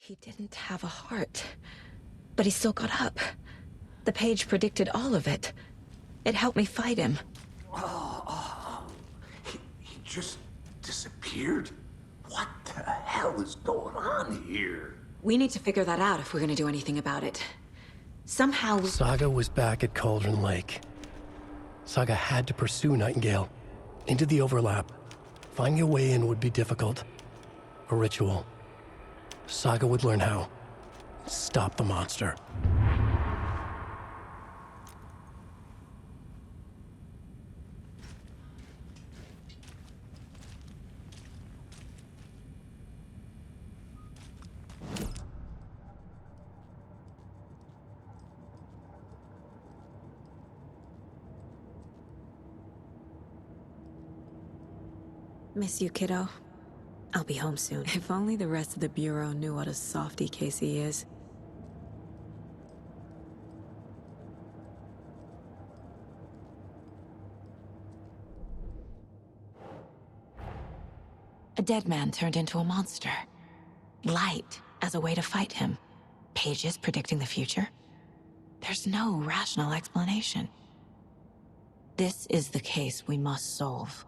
He didn't have a heart, but he still got up. The page predicted all of it. It helped me fight him. He just disappeared? What the hell is going on here? We need to figure that out if we're gonna do anything about it. Somehow we... Saga was back at Cauldron Lake. Saga had to pursue Nightingale into the overlap. Finding a way in would be difficult. A ritual. Saga would learn how. Stop the monster. Miss you, kiddo. I'll be home soon. If only the rest of the Bureau knew what a softy Casey is. A dead man turned into a monster. Light as a way to fight him. Pages predicting the future. There's no rational explanation. This is the case we must solve.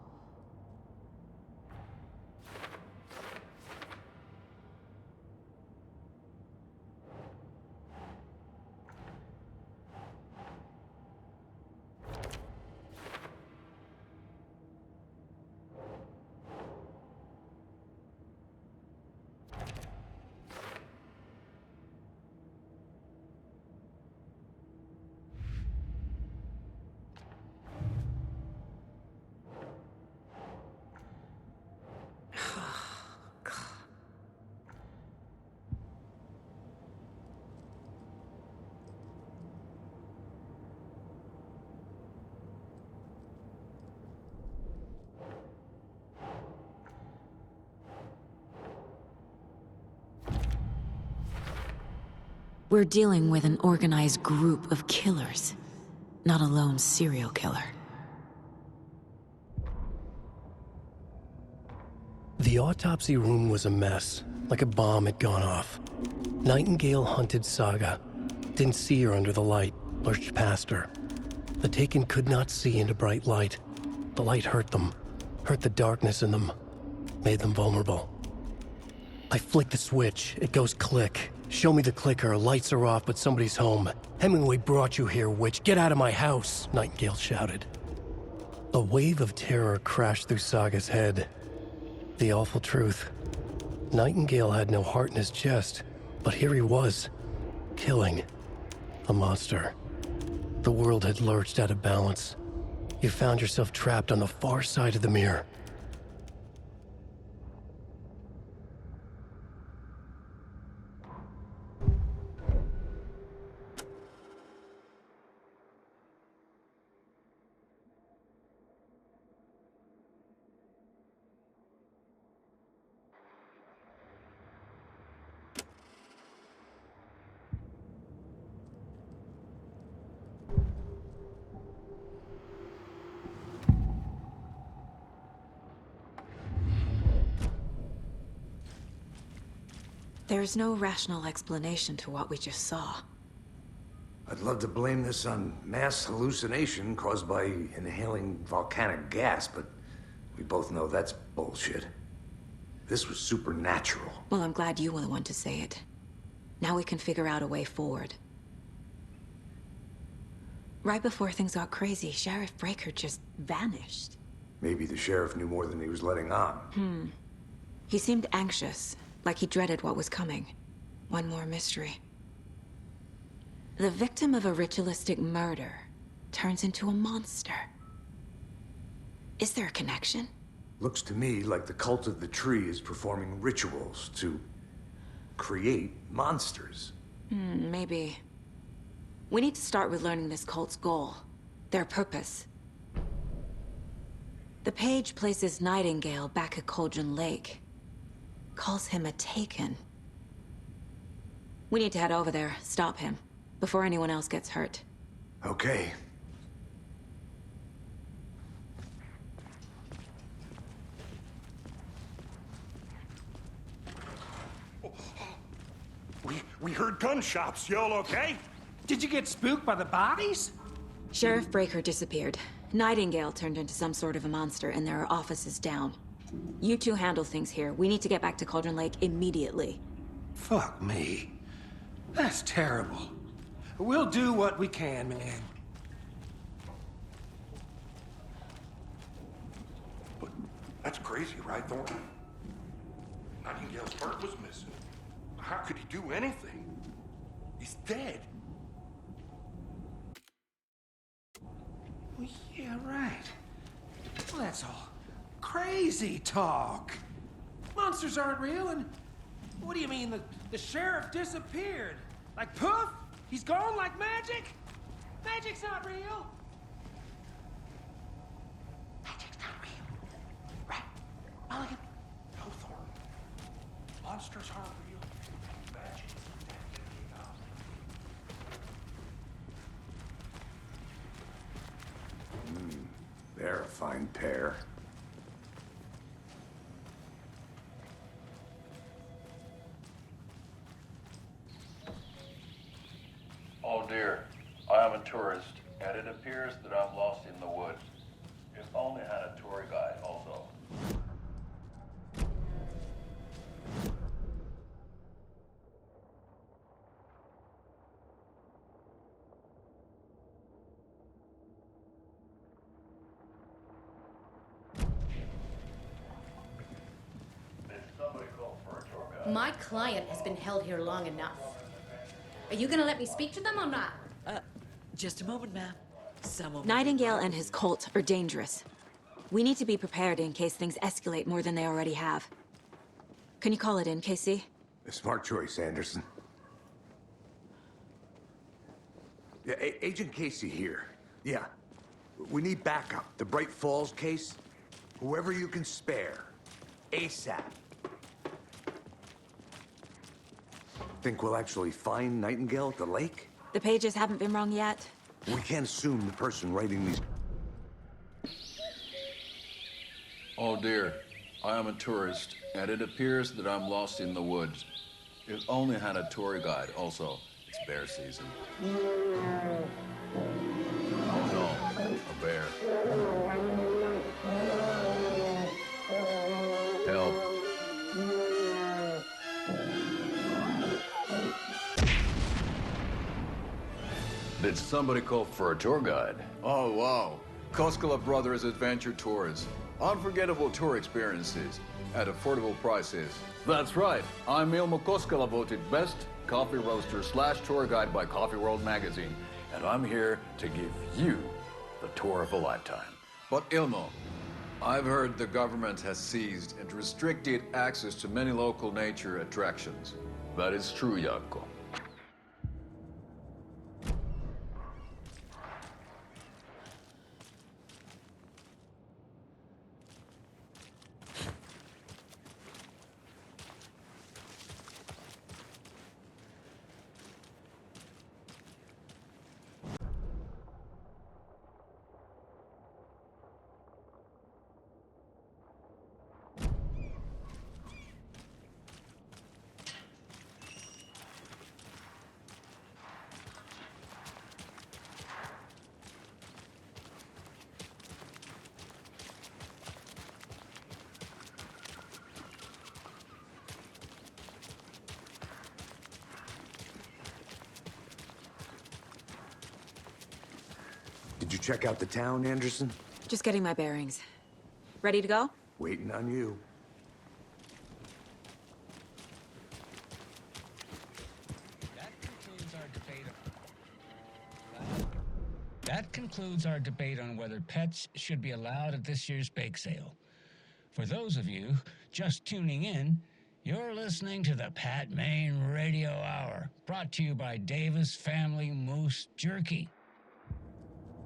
We're dealing with an organized group of killers, not a lone serial killer. The autopsy room was a mess, like a bomb had gone off. Nightingale hunted Saga. Didn't see her under the light, lurched past her. The Taken could not see into bright light. The light hurt them, hurt the darkness in them, made them vulnerable. I flick the switch, it goes click. Show me the clicker, lights are off, but somebody's home. Hemingway brought you here, witch. Get out of my house, Nightingale shouted. A wave of terror crashed through Saga's head. The awful truth. Nightingale had no heart in his chest, but here he was, killing a monster. The world had lurched out of balance. You found yourself trapped on the far side of the mirror. There's no rational explanation to what we just saw. I'd love to blame this on mass hallucination caused by inhaling volcanic gas, but we both know that's bullshit. This was supernatural. Well, I'm glad you were the one to say it. Now we can figure out a way forward. Right before things got crazy, Sheriff Breaker just vanished. Maybe the sheriff knew more than he was letting on. He seemed anxious, like he dreaded what was coming. One more mystery. The victim of a ritualistic murder turns into a monster. Is there a connection? Looks to me like the cult of the tree is performing rituals to create monsters. Maybe. We need to start with learning this cult's goal, their purpose. The page places Nightingale back at Cauldron Lake. Calls him a Taken. We need to head over there, stop him, before anyone else gets hurt. Okay. We heard gunshots. Y'all okay? Did you get spooked by the bodies? Sheriff Breaker disappeared. Nightingale turned into some sort of a monster, and there are offices down. You two handle things here. We need to get back to Cauldron Lake immediately. Fuck me. That's terrible. We'll do what we can, man. But that's crazy, right, Thornton? Nightingale's heart was missing. How could he do anything? He's dead. Well, yeah, right. Well, that's all crazy talk. Monsters aren't real, and what do you mean the sheriff disappeared? Like poof? He's gone like magic? Magic's not real. Magic's not real. Right? Mulligan? No, Thornton. Monsters aren't real. Magic is They're a fine pair. Oh dear, I am a tourist, and it appears that I'm lost in the woods. If only I had a tour guide also. Did somebody call for a tour guide? My client has been held here long enough. Are you gonna let me speak to them or not? Just a moment, ma'am. Someone... Nightingale and his cult are dangerous. We need to be prepared in case things escalate more than they already have. Can you call it in, Casey? A smart choice, Anderson. Yeah, Agent Casey here. Yeah. We need backup. The Bright Falls case. Whoever you can spare. ASAP. Think we'll actually find Nightingale at the lake? The pages haven't been rung yet. We can't assume the person writing these... Oh dear, I am a tourist, and it appears that I'm lost in the woods. If only I had a tour guide also. It's bear season. Oh no, a bear. Help. Did somebody call for a tour guide? Oh, wow. Koskela Brothers Adventure Tours. Unforgettable tour experiences at affordable prices. That's right. I'm Ilmo Koskela, voted best coffee roaster / tour guide by Coffee World magazine. And I'm here to give you the tour of a lifetime. But Ilmo, I've heard the government has seized and restricted access to many local nature attractions. That is true, Jaakko. Did you check out the town, Anderson? Just getting my bearings. Ready to go? Waiting on you. That concludes our debate on whether pets should be allowed at this year's bake sale. For those of you just tuning in, you're listening to the Pat Maine Radio Hour, brought to you by Davis Family Moose Jerky.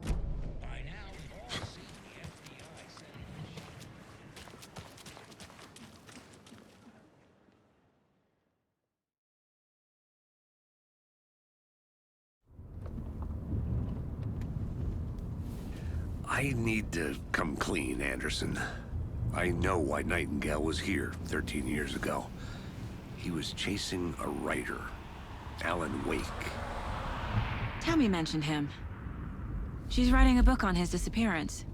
By now, we've all seen the FBI setting I need to come clean, Anderson. I know why Nightingale was here 13 years ago. He was chasing a writer. Alan Wake. Tammy mentioned him. She's writing a book on his disappearance.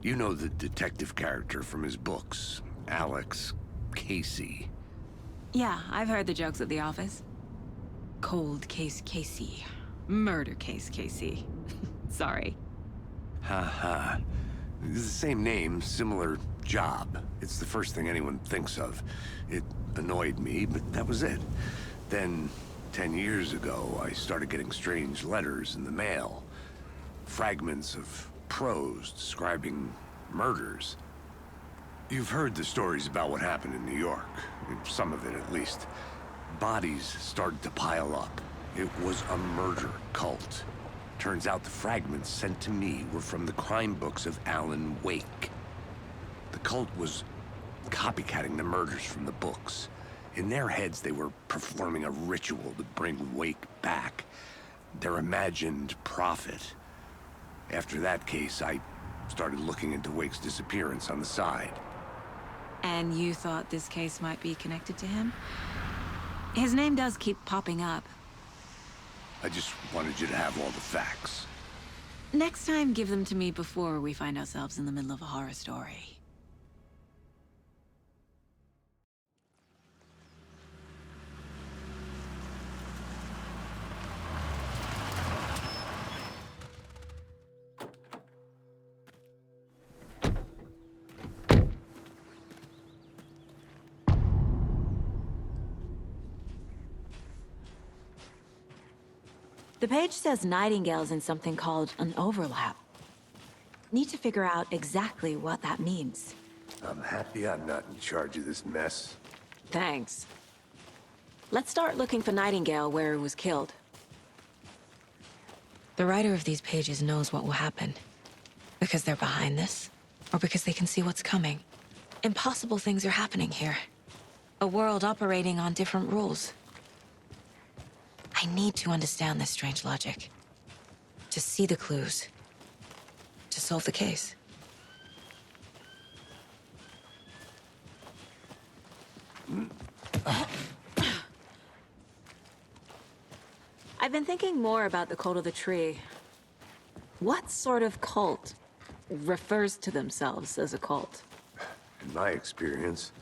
You know the detective character from his books, Alex Casey. Yeah, I've heard the jokes at the office. Cold case Casey. Murder case Casey. Sorry. Ha ha. It's the same name, similar job. It's the first thing anyone thinks of. It annoyed me, but that was it. Then, 10 years ago, I started getting strange letters in the mail. Fragments of prose describing murders. You've heard the stories about what happened in New York. Some of it, at least. Bodies started to pile up. It was a murder cult. Turns out the fragments sent to me were from the crime books of Alan Wake. The cult was copycatting the murders from the books. In their heads, they were performing a ritual to bring Wake back. Their imagined prophet. After that case, I started looking into Wake's disappearance on the side. And you thought this case might be connected to him? His name does keep popping up. I just wanted you to have all the facts. Next time, give them to me before we find ourselves in the middle of a horror story. The page says Nightingale's in something called an overlap. Need to figure out exactly what that means. I'm happy I'm not in charge of this mess. Thanks. Let's start looking for Nightingale where he was killed. The writer of these pages knows what will happen. Because they're behind this, or because they can see what's coming. Impossible things are happening here. A world operating on different rules. I need to understand this strange logic. To see the clues. To solve the case. I've been thinking more about the cult of the tree. What sort of cult refers to themselves as a cult? In my experience,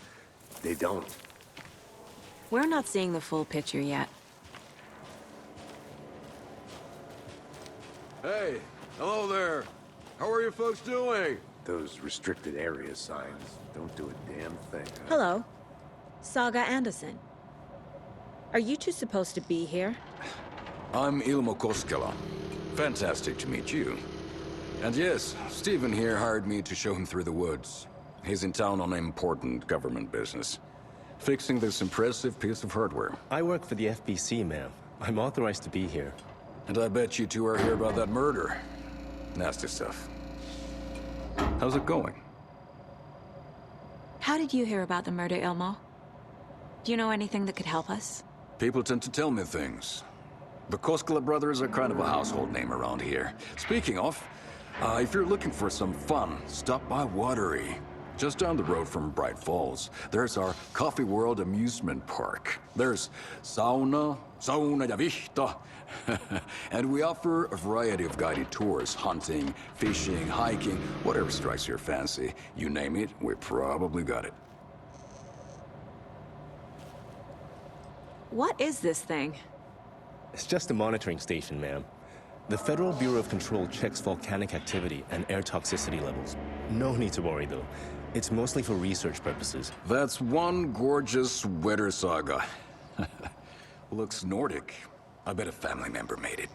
they don't. We're not seeing the full picture yet. Hey, hello there. How are you folks doing? Those restricted area signs don't do a damn thing. Huh? Hello. Saga Anderson. Are you two supposed to be here? I'm Ilmo Koskela. Fantastic to meet you. And yes, Stephen here hired me to show him through the woods. He's in town on important government business. Fixing this impressive piece of hardware. I work for the FBC, ma'am. I'm authorized to be here. And I bet you two are here about that murder. Nasty stuff. How's it going? How did you hear about the murder, Ilmo? Do you know anything that could help us? People tend to tell me things. The Koskela brothers are kind of a household name around here. Speaking of, if you're looking for some fun, stop by Watery. Just down the road from Bright Falls, there's our Coffee World amusement park. There's sauna ja vihta, and we offer a variety of guided tours, hunting, fishing, hiking, whatever strikes your fancy. You name it, we probably got it. What is this thing? It's just a monitoring station, ma'am. The Federal Bureau of Control checks volcanic activity and air toxicity levels. No need to worry, though. It's mostly for research purposes. That's one gorgeous weather saga. Looks Nordic. I bet a family member made it.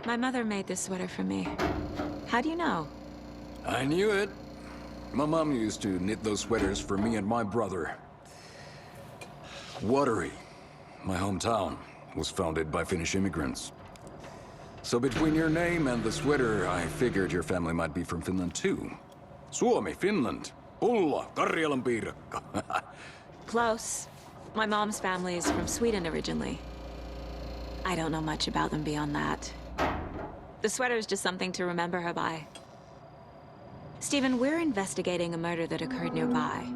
My mother made this sweater for me. How do you know? I knew it. My mom used to knit those sweaters for me and my brother. Watery, my hometown, was founded by Finnish immigrants. So between your name and the sweater, I figured your family might be from Finland too. Suomi, Finland. Pulla, Karjalan piirakka. Close. My mom's family is from Sweden originally. I don't know much about them beyond that. The sweater is just something to remember her by. Stephen, we're investigating a murder that occurred nearby.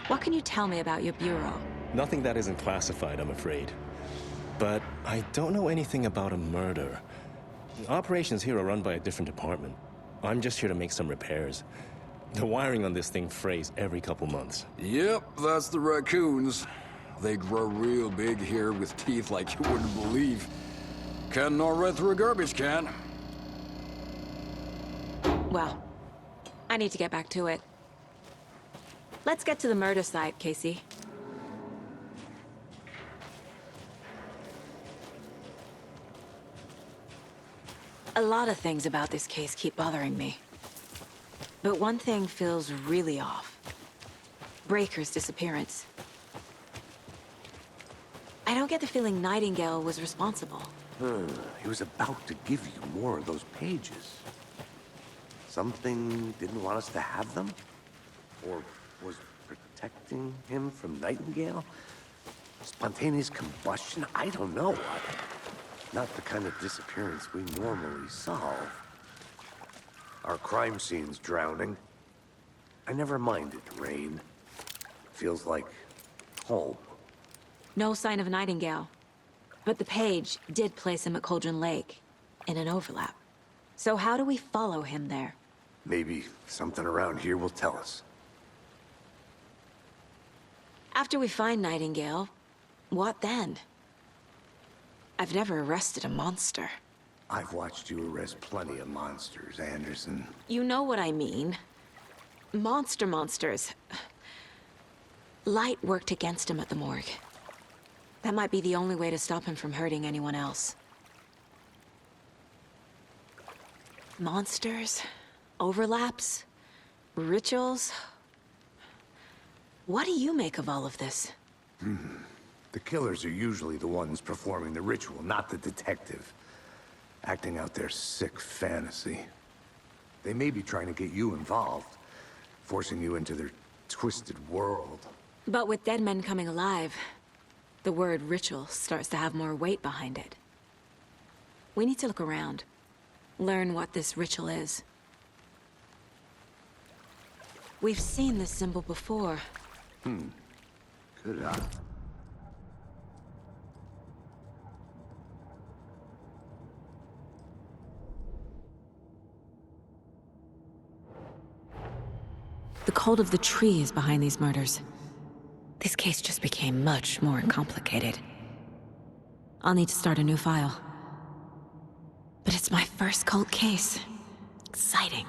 What can you tell me about your bureau? Nothing that isn't classified, I'm afraid. But I don't know anything about a murder. Operations here are run by a different department. I'm just here to make some repairs. The wiring on this thing frays every couple months. Yep, that's the raccoons. They grow real big here with teeth like you wouldn't believe. Can gnaw right through a garbage can. Well, I need to get back to it. Let's get to the murder site, Casey. A lot of things about this case keep bothering me. But one thing feels really off. Breaker's disappearance. I don't get the feeling Nightingale was responsible. He was about to give you more of those pages. Something didn't want us to have them? Or was protecting him from Nightingale? Spontaneous combustion? I don't know. Not the kind of disappearance we normally solve. Our crime scene's drowning. I never minded rain. Feels like home. No sign of Nightingale. But the page did place him at Cauldron Lake, in an overlap. So how do we follow him there? Maybe something around here will tell us. After we find Nightingale, what then? I've never arrested a monster. I've watched you arrest plenty of monsters, Anderson. You know what I mean. Monsters. Light worked against him at the morgue. That might be the only way to stop him from hurting anyone else. Monsters? Overlaps? Rituals? What do you make of all of this? The killers are usually the ones performing the ritual, not the detective. Acting out their sick fantasy. They may be trying to get you involved, forcing you into their twisted world. But with dead men coming alive, the word ritual starts to have more weight behind it. We need to look around. Learn what this ritual is. We've seen this symbol before. Good eye. The cult of the tree is behind these murders. This case just became much more complicated. I'll need to start a new file. But it's my first cult case. Exciting.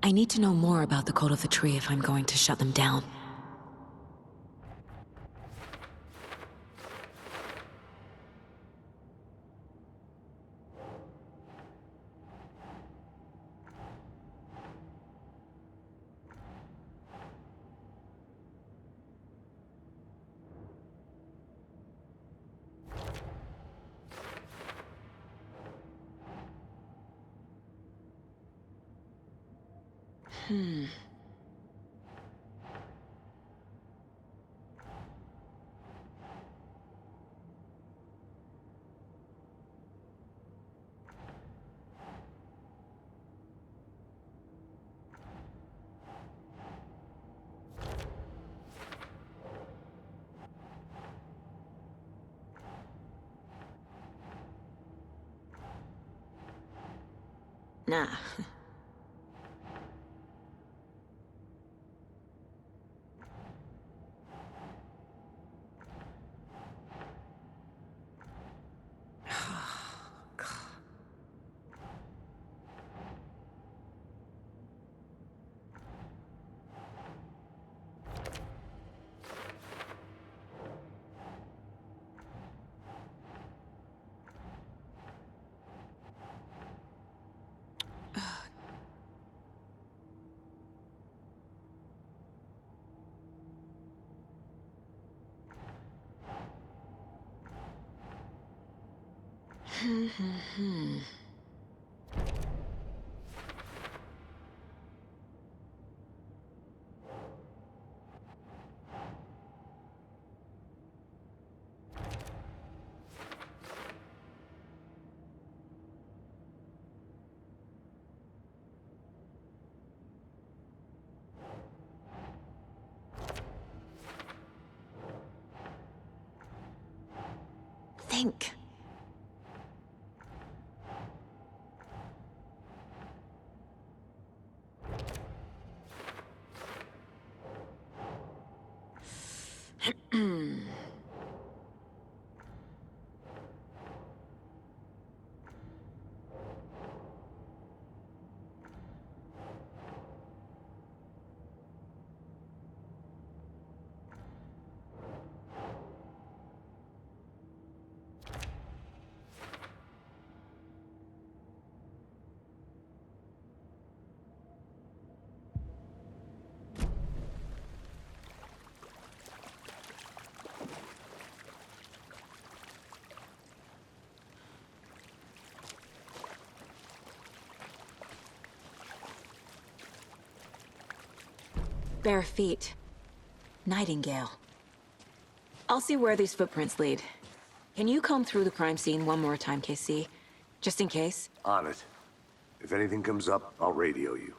I need to know more about the cult of the tree if I'm going to shut them down. Nah. think. Bare feet. Nightingale. I'll see where these footprints lead. Can you comb through the crime scene one more time, KC? Just in case? On it. If anything comes up, I'll radio you.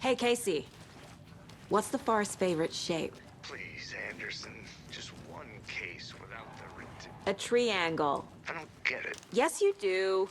Hey, Casey. What's the Forest's favorite shape? Please, Anderson. Just one case without the... A triangle. I don't get it. Yes, you do.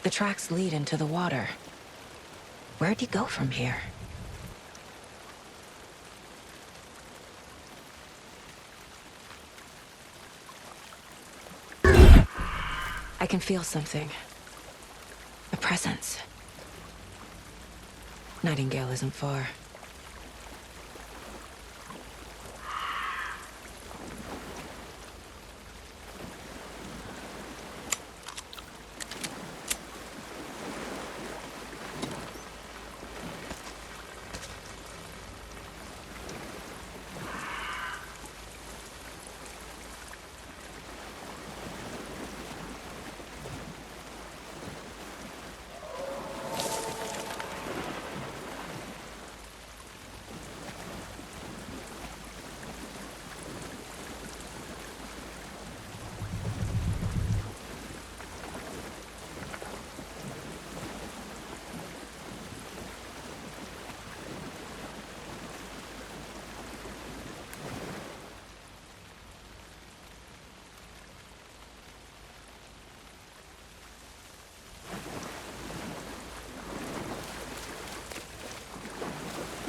The tracks lead into the water. Where'd he go from here? I can feel something. A presence. Nightingale isn't far.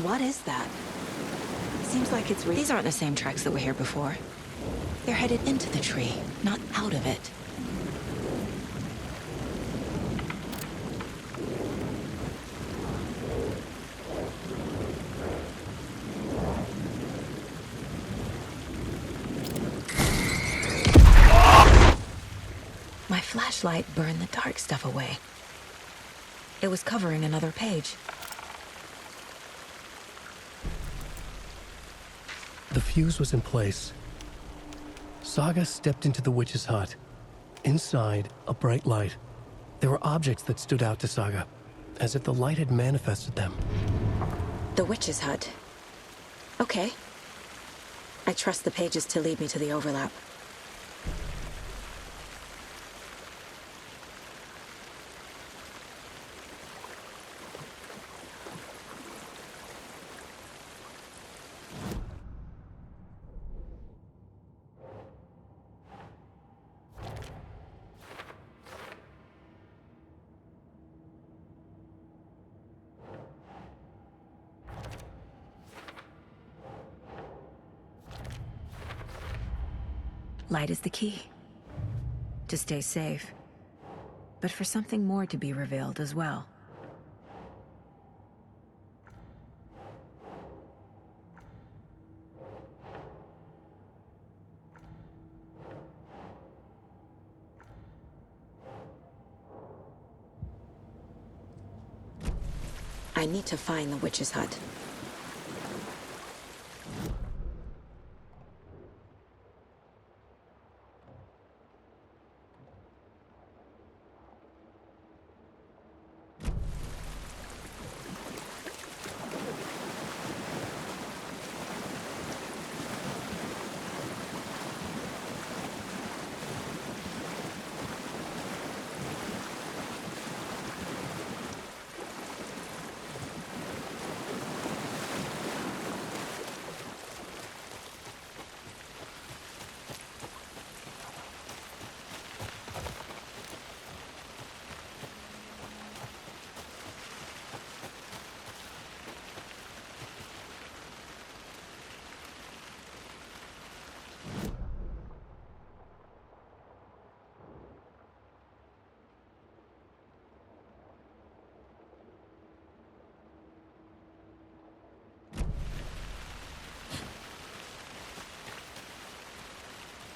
What is that? Seems like it's these aren't the same tracks that were here before. They're headed into the tree, not out of it. My flashlight burned the dark stuff away. It was covering another page. The fuse was in place. Saga stepped into the witch's hut. Inside, a bright light. There were objects that stood out to Saga, as if the light had manifested them. The witch's hut. Okay. I trust the pages to lead me to the overlap. Light is the key. To stay safe. But for something more to be revealed as well. I need to find the witch's hut.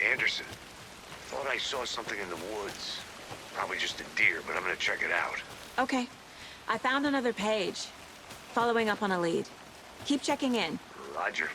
Anderson, thought I saw something in the woods. Probably just a deer, but I'm gonna check it out. Okay. I found another page. Following up on a lead. Keep checking in. Roger.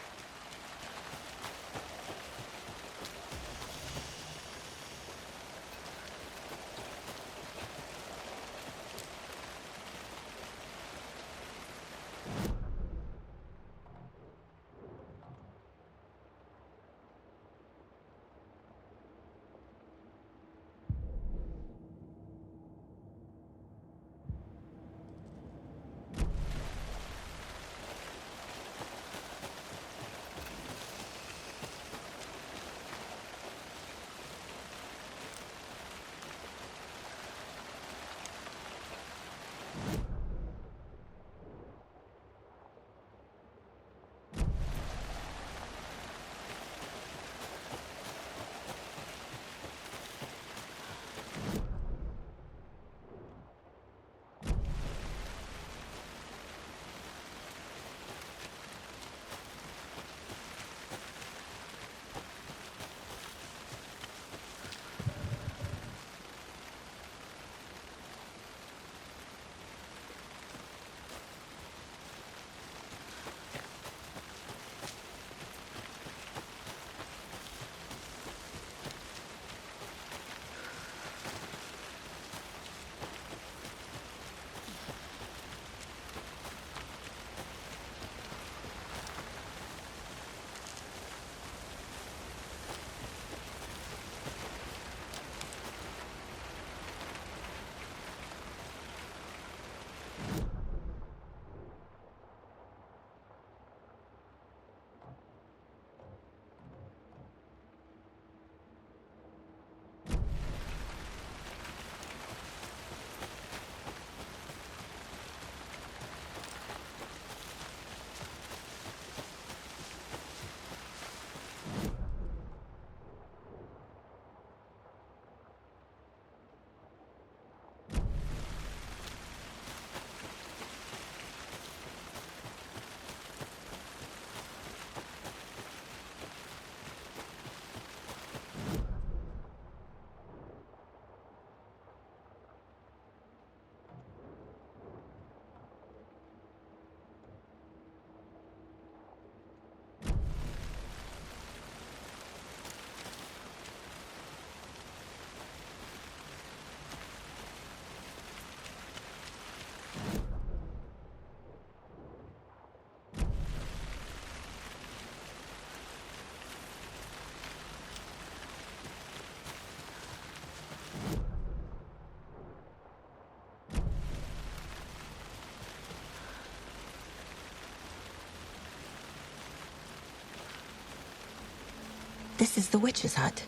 This is the witch's hut.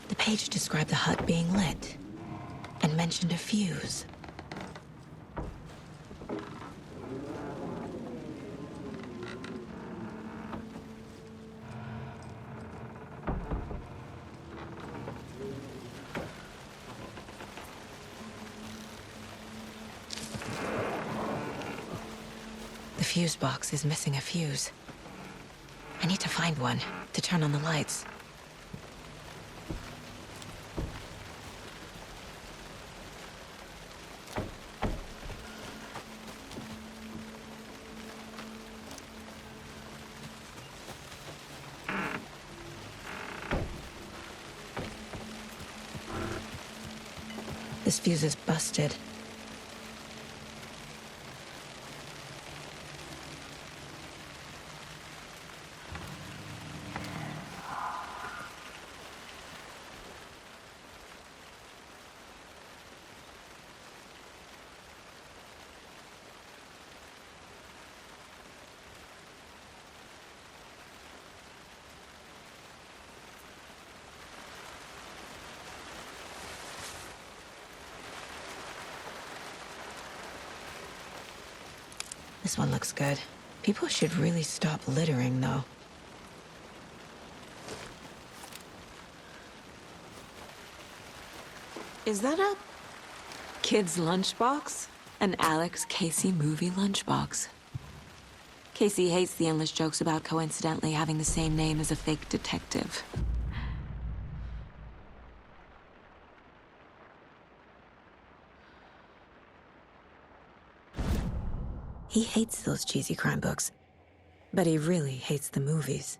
The page described the hut being lit and mentioned a fuse. The fuse box is missing a fuse. I need to find one to turn on the lights. This fuse is busted. This one looks good. People should really stop littering, though. Is that a kid's lunchbox? An Alex Casey movie lunchbox. Casey hates the endless jokes about coincidentally having the same name as a fake detective. He hates those cheesy crime books, but he really hates the movies.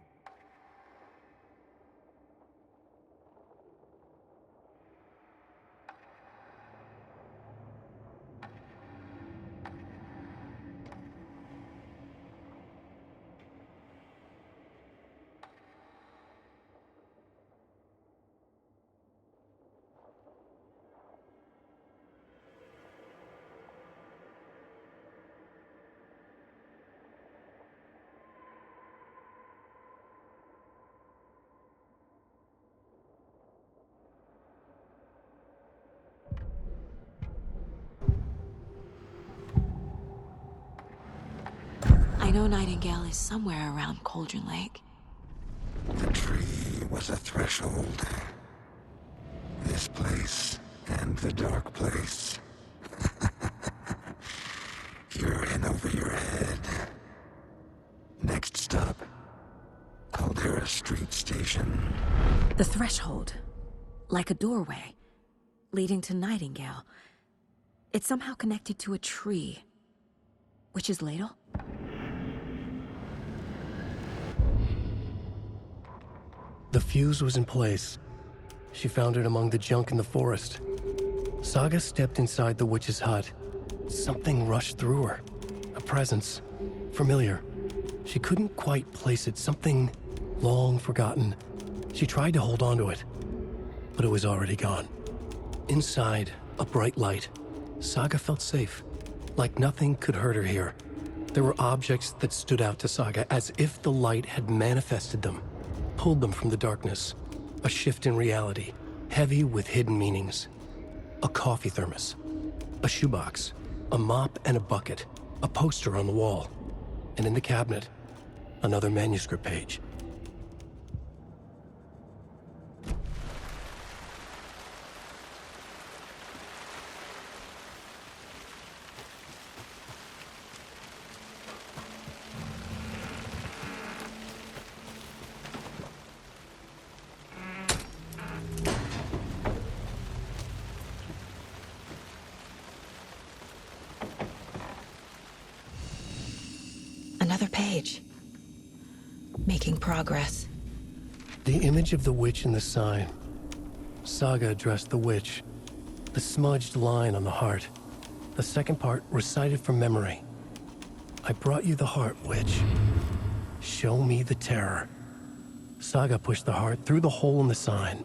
I know Nightingale is somewhere around Cauldron Lake. The tree was a threshold. This place and the dark place. You're in over your head. Next stop, Caldera Street Station. The threshold, like a doorway, leading to Nightingale. It's somehow connected to a tree. Witch's ladle? The fuse was in place. She found it among the junk in the forest. Saga stepped inside the witch's hut. Something rushed through her. A presence. Familiar. She couldn't quite place it. Something long forgotten. She tried to hold on to it, but it was already gone. Inside, a bright light. Saga felt safe. Like nothing could hurt her here. There were objects that stood out to Saga as if the light had manifested them. Pulled them from the darkness. A shift in reality, heavy with hidden meanings. A coffee thermos, a shoebox, a mop and a bucket, a poster on the wall, and in the cabinet, another manuscript page. Another page. Making progress. The image of the witch in the sign. Saga addressed the witch. The smudged line on the heart. The second part recited from memory. I brought you the heart, witch. Show me the terror. Saga pushed the heart through the hole in the sign.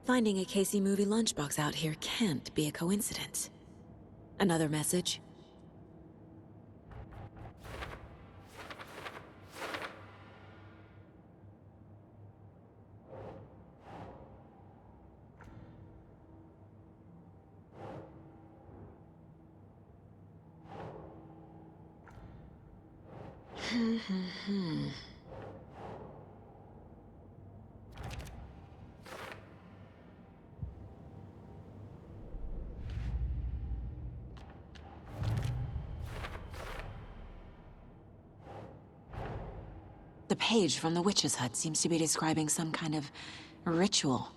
Finding a Casey movie lunchbox out here can't be a coincidence. Another message? The page from the witch's hut seems to be describing some kind of ritual.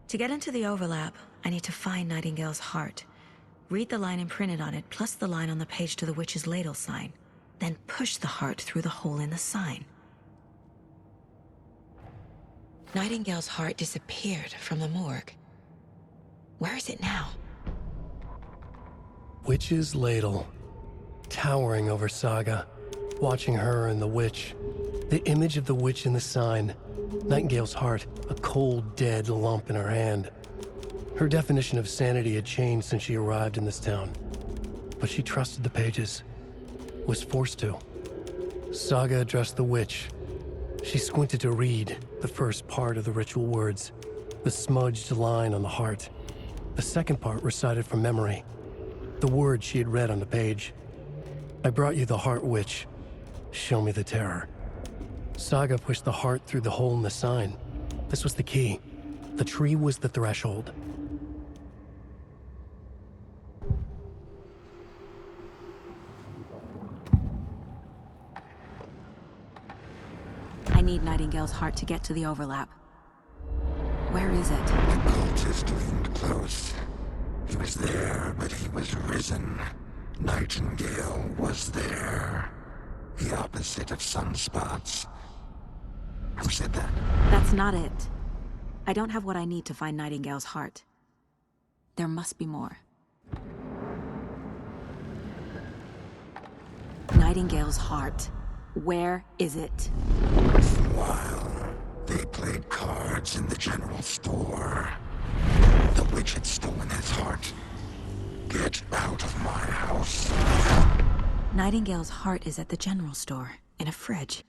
To get into the overlap, I need to find Nightingale's heart. Read the line imprinted on it, plus the line on the page to the witch's ladle sign. Then push the heart through the hole in the sign. Nightingale's heart disappeared from the morgue. Where is it now? Witch's ladle, towering over Saga, watching her and the witch. The image of the witch in the sign. Nightingale's heart, a cold, dead lump in her hand. Her definition of sanity had changed since she arrived in this town. But she trusted the pages. Was forced to. Saga addressed the witch. She squinted to read the first part of the ritual words, the smudged line on the heart. The second part recited from memory, the words she had read on the page. I brought you the heart, witch. Show me the terror. Saga pushed the heart through the hole in the sign. This was the key. The tree was the threshold. I need Nightingale's heart to get to the overlap. Where is it? The cultist leaned close. He was there, but he was risen. Nightingale was there. The opposite of sunspots. Who said that? That's not it. I don't have what I need to find Nightingale's heart. There must be more. Nightingale's heart. Where is it? While they played cards in the general store, the witch had stolen his heart. Get out of my house. Nightingale's heart is at the general store, in a fridge.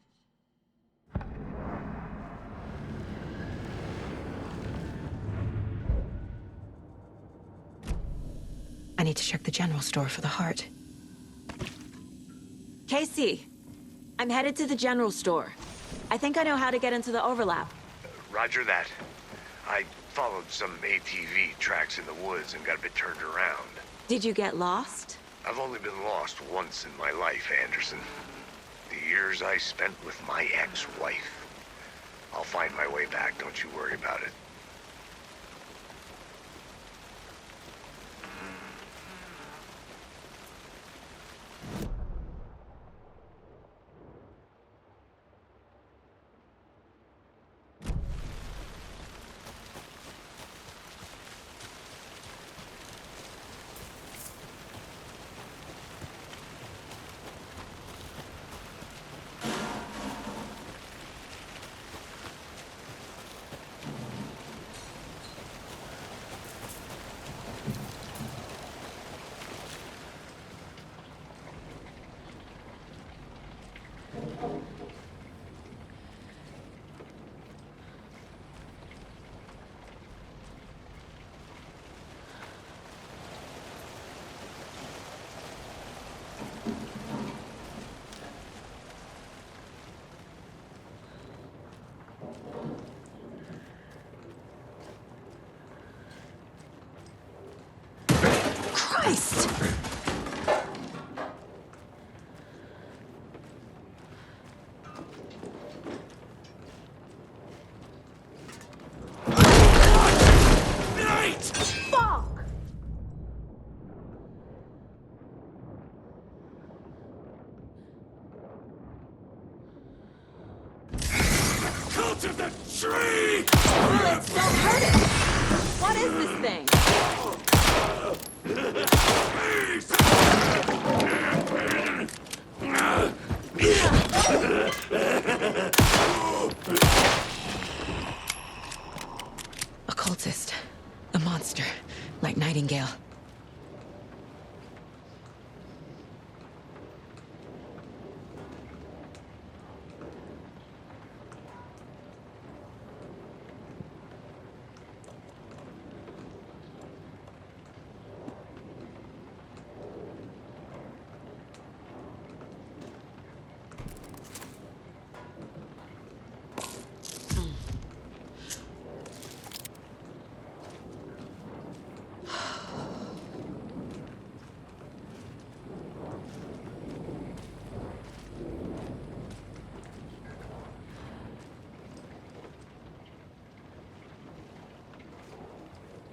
I need to check the general store for the heart. Casey! I'm headed to the general store. I think I know how to get into the overlap. Roger that. I followed some ATV tracks in the woods and got a bit turned around. Did you get lost? I've only been lost once in my life, Anderson. The years I spent with my ex-wife. I'll find my way back, don't you worry about it. Christ! Fuck! out of the tree! Bullets, don't hurt it! What is this thing? A cultist. A monster. Like Nightingale.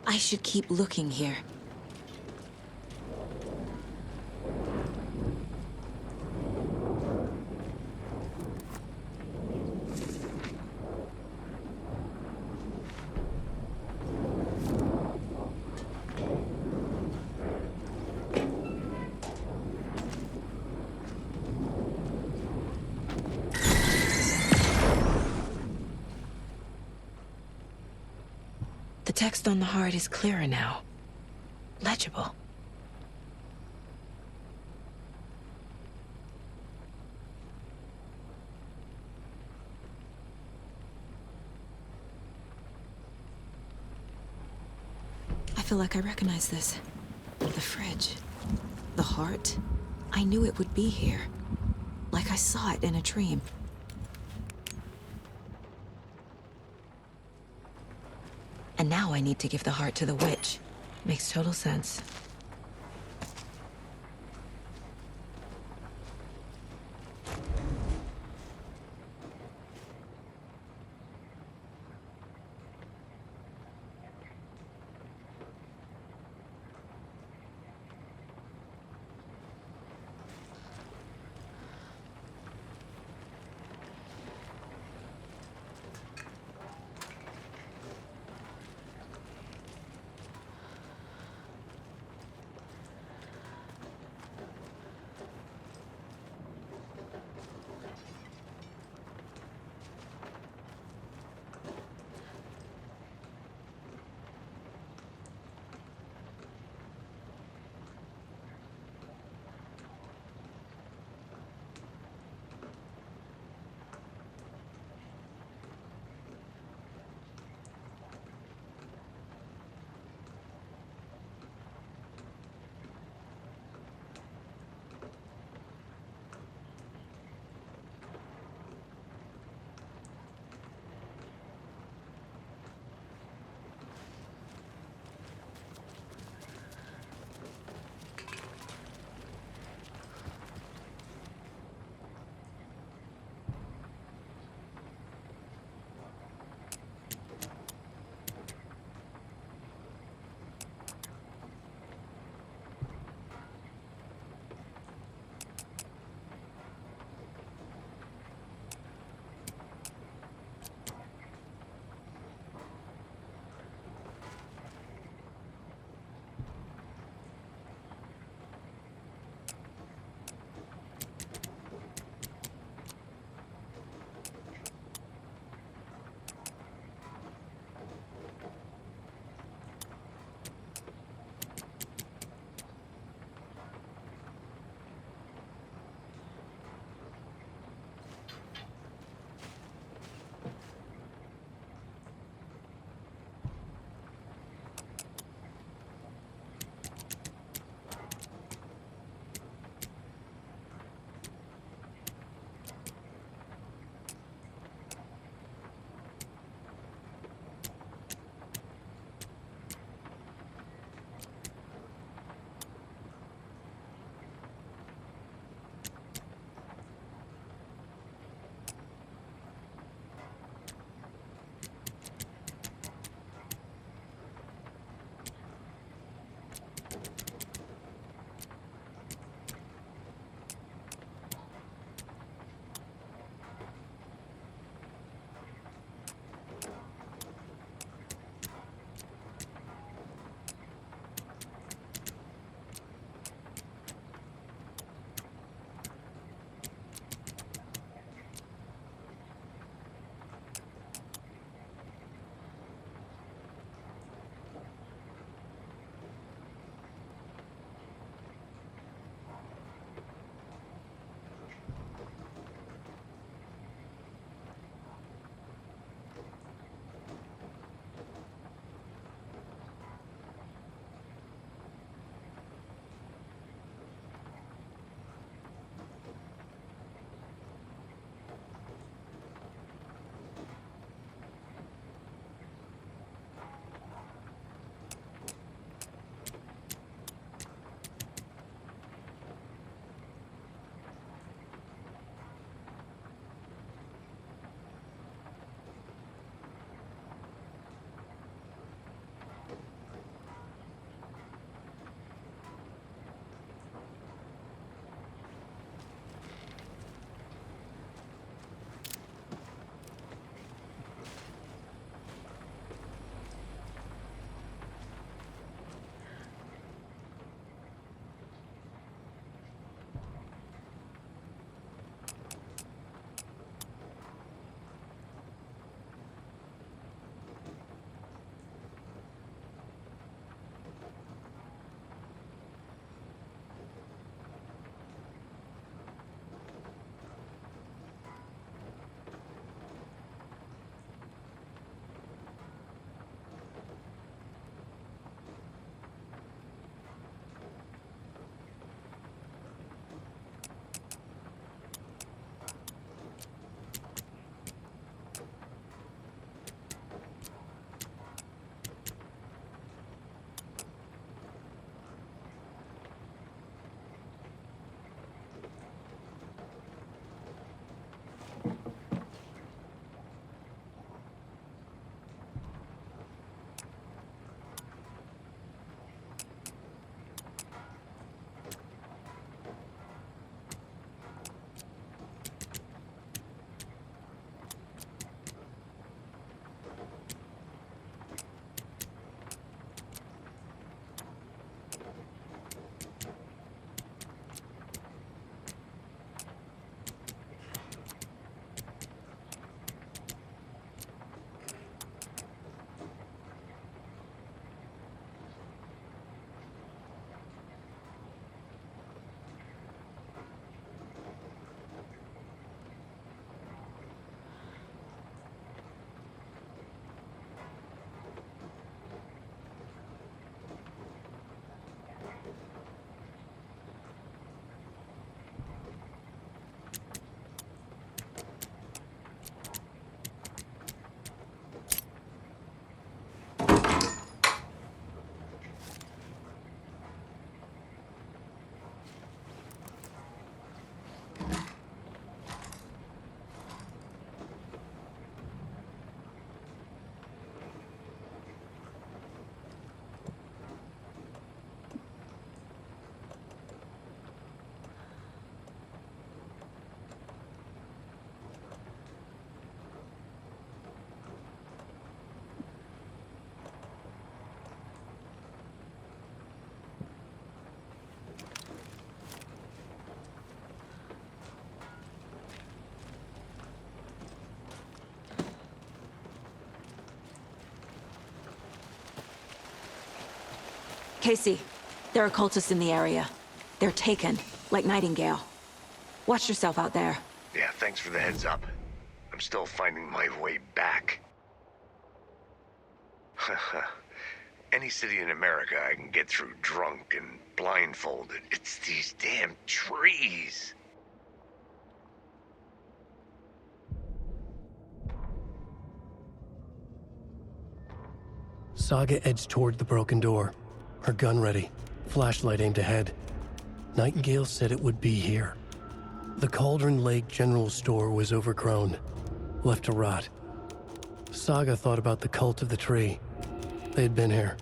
I should keep looking here. The text on the heart is clearer now. Legible. I feel like I recognize this. The fridge. The heart. I knew it would be here. Like I saw it in a dream. And now I need to give the heart to the witch. Makes total sense. Casey, there are cultists in the area. They're taken, like Nightingale. Watch yourself out there. Yeah, thanks for the heads up. I'm still finding my way back. Any city in America I can get through drunk and blindfolded. It's these damn trees. Saga edged toward the broken door, her gun ready, flashlight aimed ahead. Nightingale said it would be here. The Cauldron Lake General Store was overgrown, left to rot. Saga thought about the cult of the tree. They had been here,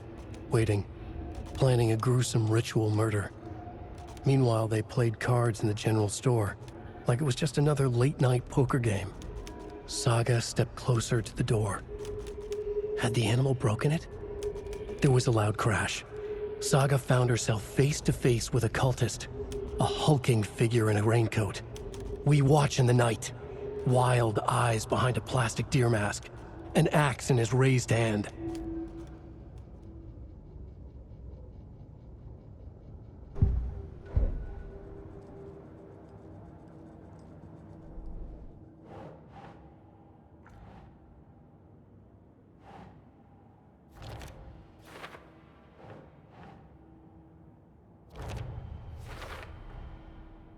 waiting, planning a gruesome ritual murder. Meanwhile, they played cards in the general store, like it was just another late-night poker game. Saga stepped closer to the door. Had the animal broken it? There was a loud crash. Saga found herself face to face with a cultist, a hulking figure in a raincoat. We watch in the night, wild eyes behind a plastic deer mask, an axe in his raised hand.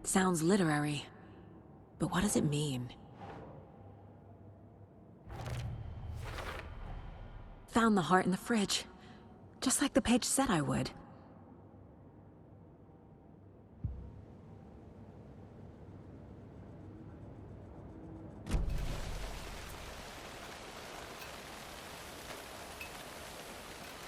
Sounds literary, but what does it mean? Found the heart in the fridge, just like the page said I would.